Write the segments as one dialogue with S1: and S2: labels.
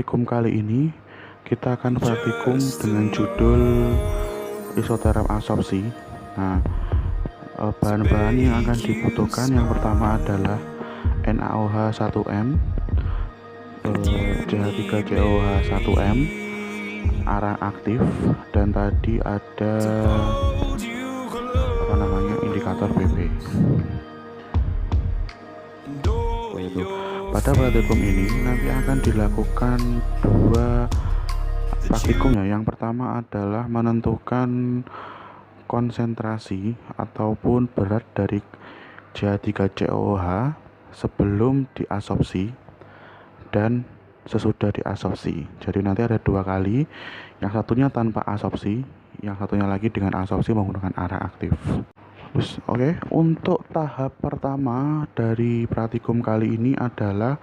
S1: praktikum kali ini kita akan praktikum dengan judul isoterm absorpsi. Nah, bahan-bahan yang akan dibutuhkan yang pertama adalah NaOH 1M, CH3COH 1M, arang aktif, dan tadi ada indikator PP. Pada praktikum ini nanti akan dilakukan dua praktikum ya. Yang pertama adalah menentukan konsentrasi ataupun berat dari CH3COOH sebelum diabsorpsi dan sesudah diabsorpsi. Jadi nanti ada dua kali, yang satunya tanpa absorpsi, yang satunya lagi dengan absorpsi menggunakan arang aktif. Oke, untuk tahap pertama dari praktikum kali ini adalah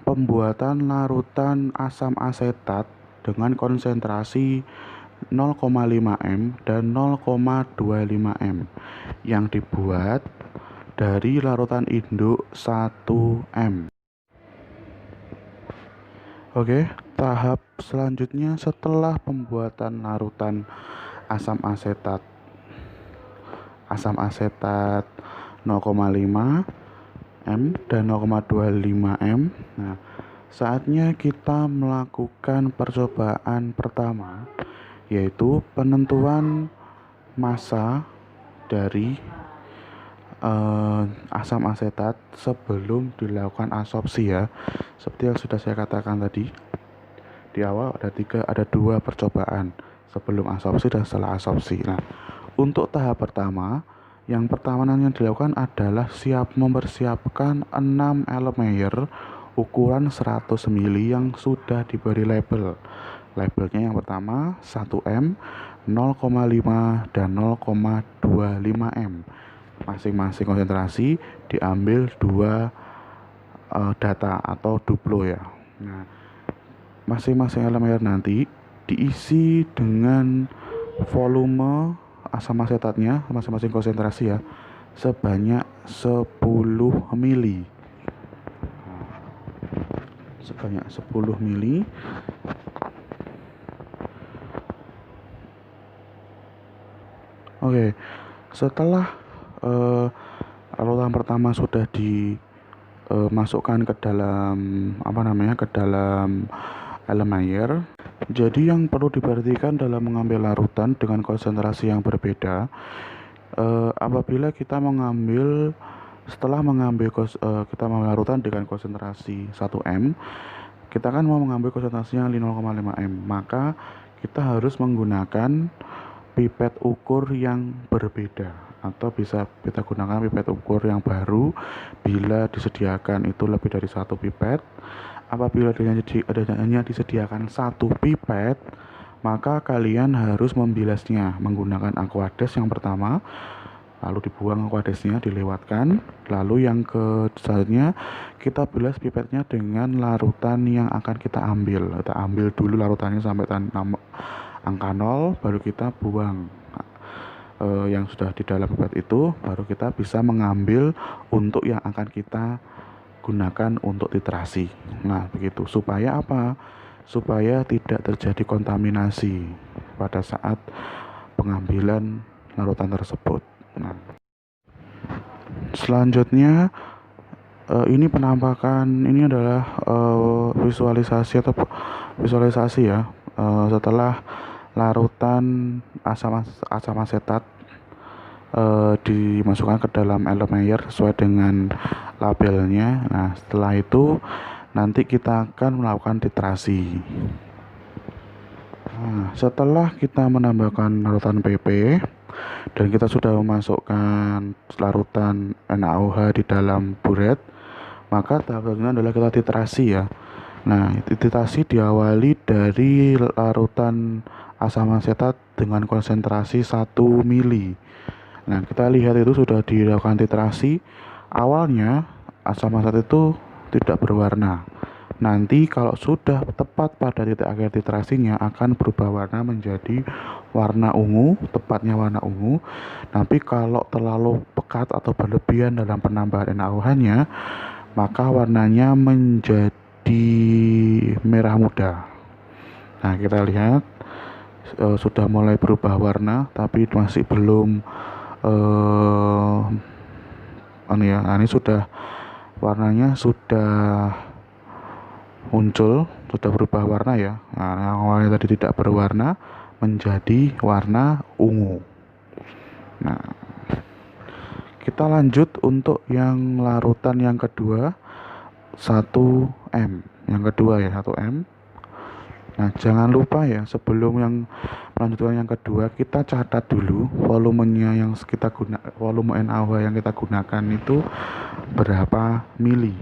S1: pembuatan larutan asam asetat dengan konsentrasi 0,5 m dan 0,25 m yang dibuat dari larutan induk 1 m. Oke, tahap selanjutnya setelah pembuatan larutan asam asetat 0,5 m dan 0,25 m. Nah, saatnya kita melakukan percobaan pertama, yaitu penentuan massa dari asam asetat sebelum dilakukan absorpsi ya. Seperti yang sudah saya katakan tadi di awal, ada dua percobaan, sebelum absorpsi dan setelah absorpsi. Nah, untuk tahap pertama, yang pertama yang dilakukan adalah mempersiapkan 6 Erlenmeyer ukuran 100 ml yang sudah diberi label. Labelnya yang pertama 1M, 0,5 dan 0,25 m. Masing-masing konsentrasi diambil dua data atau duplo ya. Nah, masing-masing Erlenmeyer nanti diisi dengan volume asam asetatnya masing-masing konsentrasi ya, sebanyak 10 mili. Sebanyak 10 mili. Oke, setelah larutan pertama sudah dimasukkan ke dalam ke dalam Erlenmeyer. Jadi yang perlu diperhatikan dalam mengambil larutan dengan konsentrasi yang berbeda, apabila kita setelah mengambil larutan dengan konsentrasi 1M, kita kan mau mengambil konsentrasinya 0,5 m, maka kita harus menggunakan pipet ukur yang berbeda, atau bisa kita gunakan pipet ukur yang baru bila disediakan itu lebih dari satu pipet. Apabila hanya disediakan satu pipet, maka kalian harus membilasnya menggunakan aquades yang pertama, lalu dibuang aquadesnya, dilewatkan. Lalu yang selanjutnya kita bilas pipetnya dengan larutan yang akan kita ambil. Kita ambil dulu larutannya sampai angka 0, baru kita buang yang sudah di dalam pipet itu, baru kita bisa mengambil untuk yang akan kita gunakan untuk titrasi. Nah, begitu. Supaya apa? Supaya tidak terjadi kontaminasi pada saat pengambilan larutan tersebut. Nah, selanjutnya ini penampakan, ini adalah visualisasi ya, setelah larutan asam asetat dimasukkan ke dalam Erlenmeyer sesuai dengan labelnya. Nah, setelah itu nanti kita akan melakukan titrasi. Nah, setelah kita menambahkan larutan PP dan kita sudah memasukkan larutan NaOH di dalam buret, maka tahap selanjutnya adalah kita titrasi ya. Nah, titrasi diawali dari larutan asam asetat dengan konsentrasi 1 mili. Nah, kita lihat itu sudah dilakukan titrasi. Awalnya asam asetat itu tidak berwarna. Nanti kalau sudah tepat pada titik akhir titrasinya akan berubah warna menjadi warna ungu, tepatnya warna ungu. Tapi kalau terlalu pekat atau berlebihan dalam penambahan NaOH-nya, maka warnanya menjadi menjadi merah muda. Nah, kita lihat sudah mulai berubah warna, tapi masih belum ini sudah warnanya sudah muncul, sudah berubah warna ya. Nah, yang awalnya tadi tidak berwarna menjadi warna ungu. Nah, kita lanjut untuk yang larutan yang kedua, 1M. Yang kedua ya, 1M. Nah, jangan lupa ya, sebelum yang melanjutkan yang kedua, kita catat dulu volumenya yang kita volume NaOH yang kita gunakan itu berapa mili.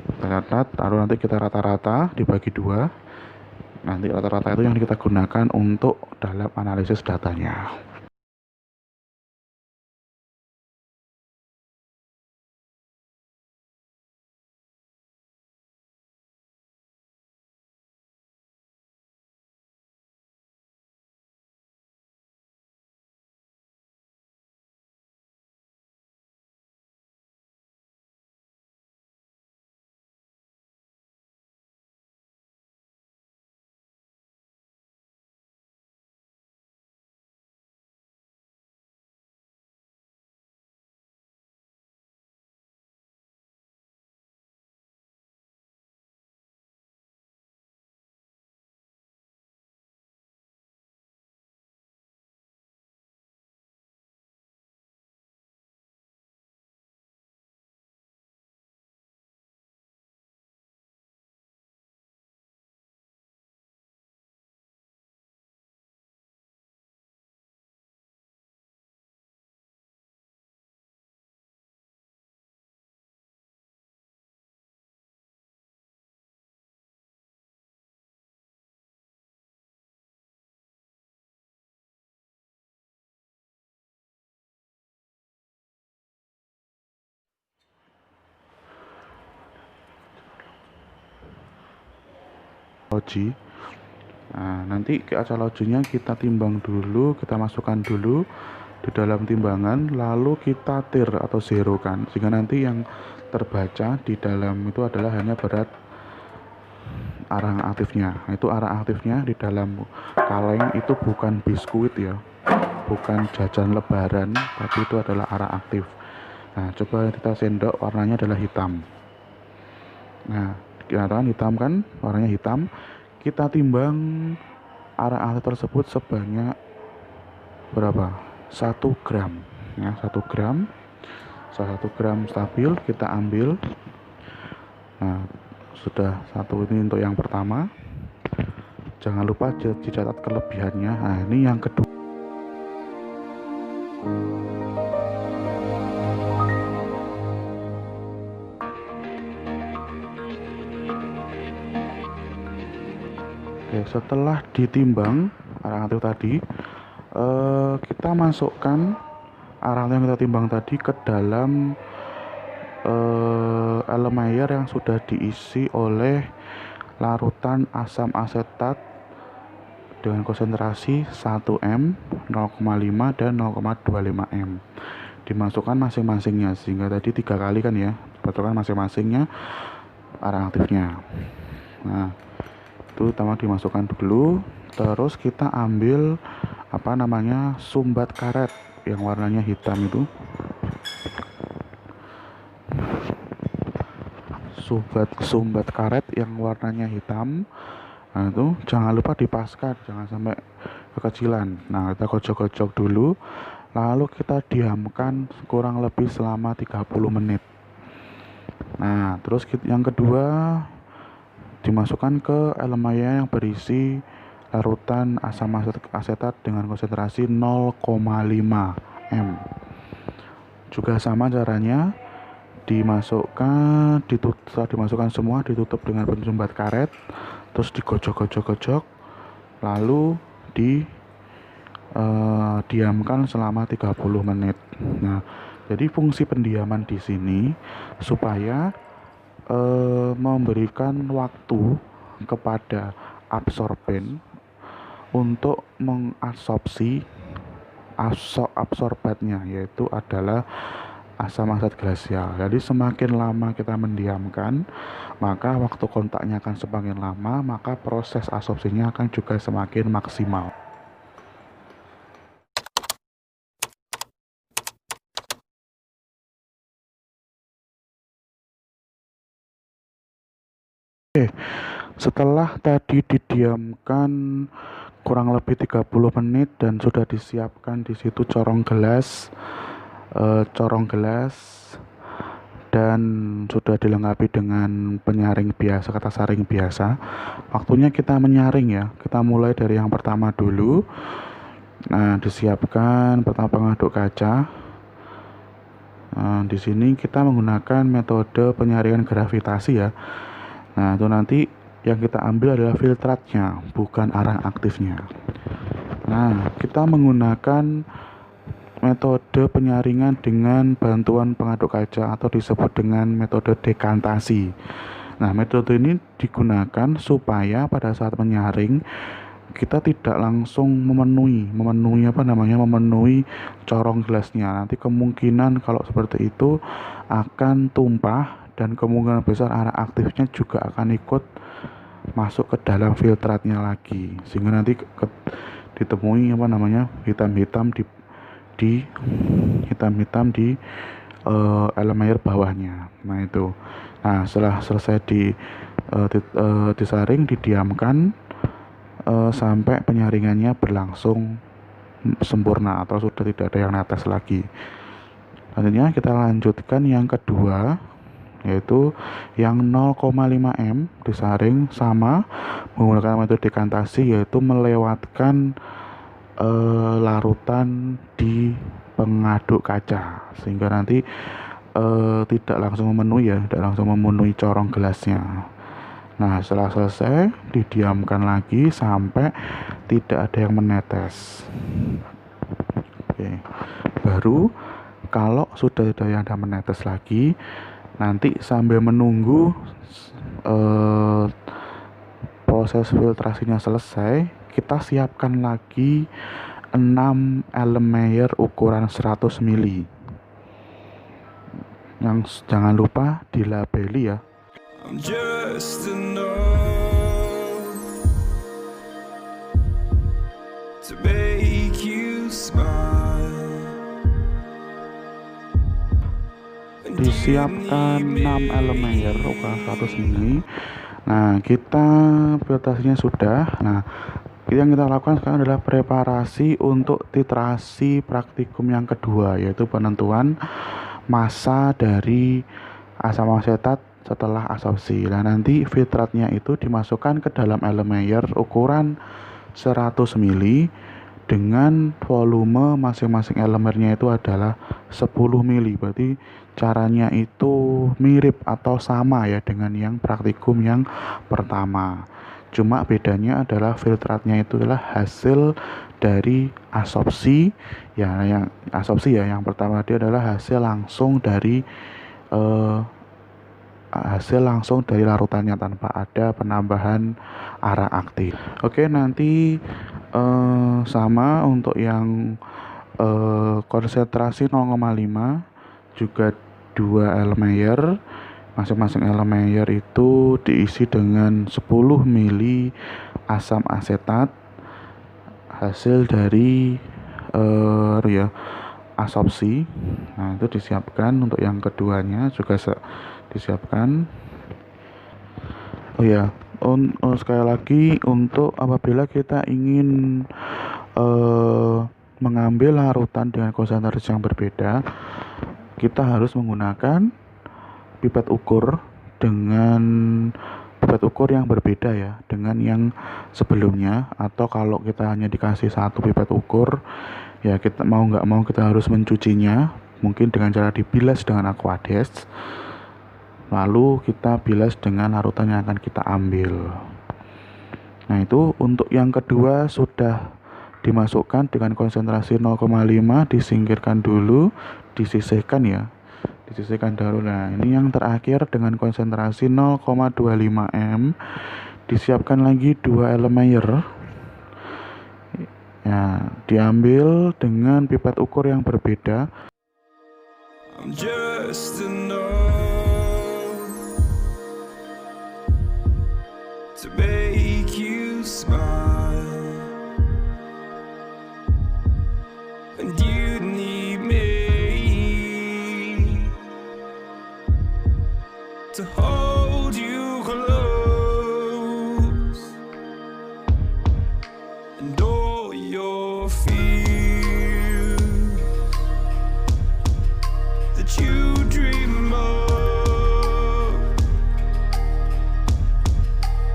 S1: Kita catat, lalu nanti kita rata-rata dibagi 2. Nanti rata-rata itu yang kita gunakan untuk dalam analisis datanya. Logi. Nah, nanti ke asal loginya kita timbang dulu, kita masukkan dulu di dalam timbangan, lalu kita tir atau zero kan, sehingga nanti yang terbaca di dalam itu adalah hanya berat arang aktifnya. Nah, itu arang aktifnya di dalam kaleng itu bukan biskuit ya, bukan jajan lebaran, tapi itu adalah arang aktif. Nah, coba kita sendok, warnanya adalah hitam. Nah, kelihatan hitam kan, warnanya hitam. Kita timbang arang aktif tersebut sebanyak berapa? 1 gram ya, 1 gram. 1 gram stabil kita ambil. Nah, sudah satu ini untuk yang pertama. Jangan lupa dicatat kelebihannya. Nah, ini yang kedua. Oke, setelah ditimbang arang aktif tadi, kita masukkan arang yang kita timbang tadi ke dalam Erlenmeyer yang sudah diisi oleh larutan asam asetat dengan konsentrasi 1M, 0,5 dan 0,25 M. Dimasukkan masing-masingnya, sehingga tadi 3 kali kan ya, betulkan masing-masingnya arang aktifnya. Nah, itu pertama dimasukkan dulu, terus kita ambil sumbat karet yang warnanya hitam itu. Sumbat karet yang warnanya hitam. Nah, itu jangan lupa dipaskan, jangan sampai kekecilan. Nah, kita kocok-kocok dulu, lalu kita diamkan kurang lebih selama 30 menit. Nah, terus yang kedua dimasukkan ke Erlenmeyer yang berisi larutan asam asetat dengan konsentrasi 0,5 M. Juga sama caranya, setelah dimasukkan semua, ditutup dengan pensumbat karet, terus digocok-gocok, lalu diamkan selama 30 menit. Nah, jadi fungsi pendiaman di sini supaya memberikan waktu kepada absorben untuk mengabsorpsi absorbatnya, yaitu adalah asam aset glasial. Jadi semakin lama kita mendiamkan, maka waktu kontaknya akan semakin lama, maka proses absorpsinya akan juga semakin maksimal. Oke, setelah tadi didiamkan kurang lebih 30 menit dan sudah disiapkan di situ corong gelas dan sudah dilengkapi dengan penyaring biasa, kata saring biasa. Waktunya kita menyaring ya. Kita mulai dari yang pertama dulu. Nah, disiapkan pertama pengaduk kaca. Nah, di sini kita menggunakan metode penyaringan gravitasi ya. Nah, itu nanti yang kita ambil adalah filtratnya, bukan arang aktifnya. Nah, kita menggunakan metode penyaringan dengan bantuan pengaduk kaca atau disebut dengan metode dekantasi. Nah, metode ini digunakan supaya pada saat menyaring kita tidak langsung memenuhi corong gelasnya. Nanti kemungkinan kalau seperti itu akan tumpah dan kemungkinan besar arang aktifnya juga akan ikut masuk ke dalam filtratnya lagi, sehingga nanti ditemui hitam-hitam di elemen air bawahnya. Nah itu. Nah, setelah selesai disaring, didiamkan sampai penyaringannya berlangsung sempurna atau sudah tidak ada yang netes lagi. Selanjutnya kita lanjutkan yang kedua, yaitu yang 0,5 m disaring sama menggunakan metode dekantasi, yaitu melewatkan larutan di pengaduk kaca, sehingga nanti tidak langsung memenuhi corong gelasnya. Nah, setelah selesai didiamkan lagi sampai tidak ada yang menetes. Oke. Baru kalau sudah tidak ada yang menetes lagi, nanti sambil menunggu proses filtrasinya selesai, kita siapkan lagi 6 Erlenmeyer ukuran 100 ml. Yang jangan lupa dilabeli ya. I'm just to make you smile. Disiapkan 6 Erlenmeyer ukuran 100 ml. Nah, kita filtrasinya sudah. Nah, yang kita lakukan sekarang adalah preparasi untuk titrasi praktikum yang kedua, yaitu penentuan massa dari asam asetat setelah absorpsi. Nah, nanti filtratnya itu dimasukkan ke dalam Erlenmeyer ukuran 100 ml dengan volume masing-masing elemennya itu adalah 10 ml. Berarti caranya itu mirip atau sama ya dengan yang praktikum yang pertama. Cuma bedanya adalah filtratnya itu adalah hasil dari absorpsi ya. Yang pertama dia adalah hasil langsung dari larutannya tanpa ada penambahan arang aktif. Oke, nanti sama untuk yang konsentrasi 0,5 juga 2 Erlenmeyer. Masing-masing Erlenmeyer itu diisi dengan 10 ml asam asetat hasil dari absorpsi. Nah, itu disiapkan untuk yang keduanya juga disiapkan. Oh ya, sekali lagi, untuk apabila kita ingin mengambil larutan dengan konsentrasi yang berbeda, kita harus menggunakan pipet ukur yang berbeda ya dengan yang sebelumnya. Atau kalau kita hanya dikasih satu pipet ukur ya, kita mau nggak mau kita harus mencucinya, mungkin dengan cara dibilas dengan aquades, lalu kita bilas dengan larutan yang akan kita ambil. Nah, itu untuk yang kedua sudah dimasukkan dengan konsentrasi 0,5, disingkirkan dulu, disisihkan dulu. Nah, ini yang terakhir dengan konsentrasi 0,25 m, disiapkan lagi 2 Erlenmeyer ya, diambil dengan pipet ukur yang berbeda.
S2: I'm just enough to make you smile, and you need me to hold you close, and all your fears that you dream of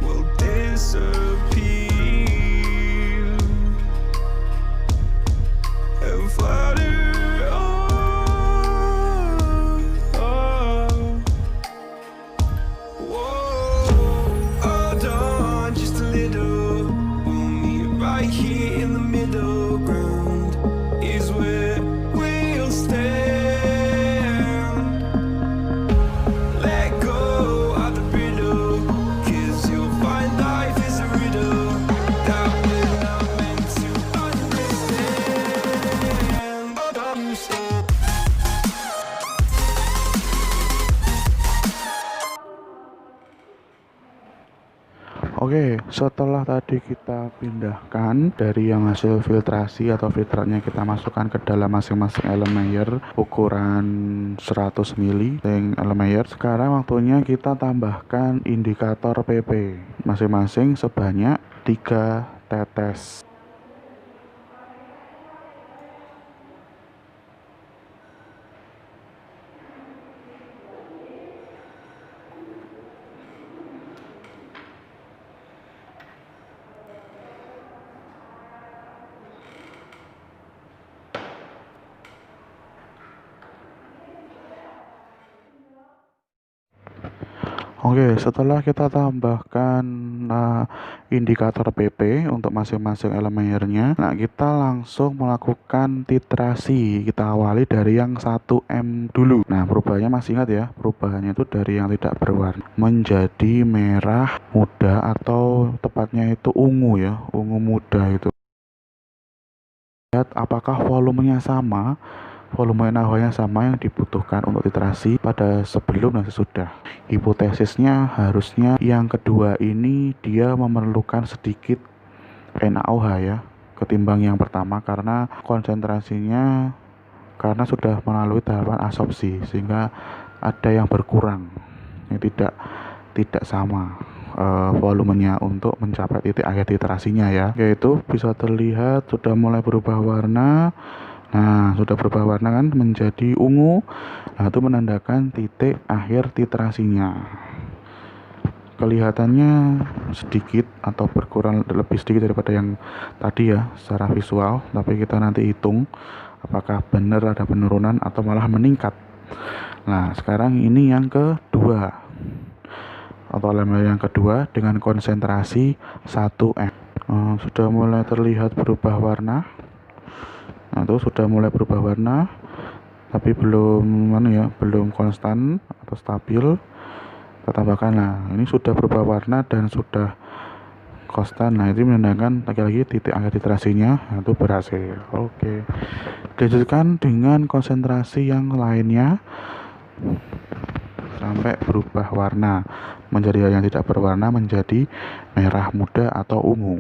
S2: will disappear and flutter on. Whoa, hold on just a little. We'll meet right here in the middle ground is where we'll stand. Let go of the brittle, 'cause you'll find life is a riddle that we're not meant to understand. But I'm so
S1: Oke, setelah tadi kita pindahkan dari yang hasil filtrasi atau filternya kita masukkan ke dalam masing-masing Erlenmeyer ukuran 100 mili Erlenmeyer. Sekarang waktunya kita tambahkan indikator PP masing-masing sebanyak 3 tetes. Oke, setelah kita tambahkan indikator PP untuk masing-masing Erlenmeyernya, nah kita langsung melakukan titrasi. Kita awali dari yang 1M dulu. Nah, perubahannya masih ingat ya, perubahannya itu dari yang tidak berwarna menjadi merah muda atau tepatnya itu ungu ya, ungu muda itu. Lihat apakah volumenya sama. Volume NaOH-nya sama yang dibutuhkan untuk titrasi pada sebelum dan sesudah. Hipotesisnya harusnya yang kedua ini dia memerlukan sedikit NaOH ya ketimbang yang pertama karena konsentrasinya karena sudah melalui tahapan absorpsi sehingga ada yang berkurang. Ini tidak sama volumenya untuk mencapai titik akhir titrasinya ya. Yaitu bisa terlihat sudah mulai berubah warna. Nah, sudah berubah warna kan menjadi ungu. Nah, itu menandakan titik akhir titrasinya. Kelihatannya sedikit atau berkurang lebih sedikit daripada yang tadi ya secara visual, tapi kita nanti hitung apakah benar ada penurunan atau malah meningkat. Nah, sekarang ini yang kedua atau lembar yang kedua dengan konsentrasi 1M. Sudah mulai terlihat berubah warna. Nah, itu sudah mulai berubah warna, tapi belum belum konstan atau stabil. Kita tambahkan, nah ini sudah berubah warna dan sudah konstan. Nah, itu menandakan lagi-lagi titik akhir titrasinya itu berhasil. Oke, dilanjutkan dengan konsentrasi yang lainnya sampai berubah warna menjadi yang tidak berwarna menjadi merah muda atau ungu.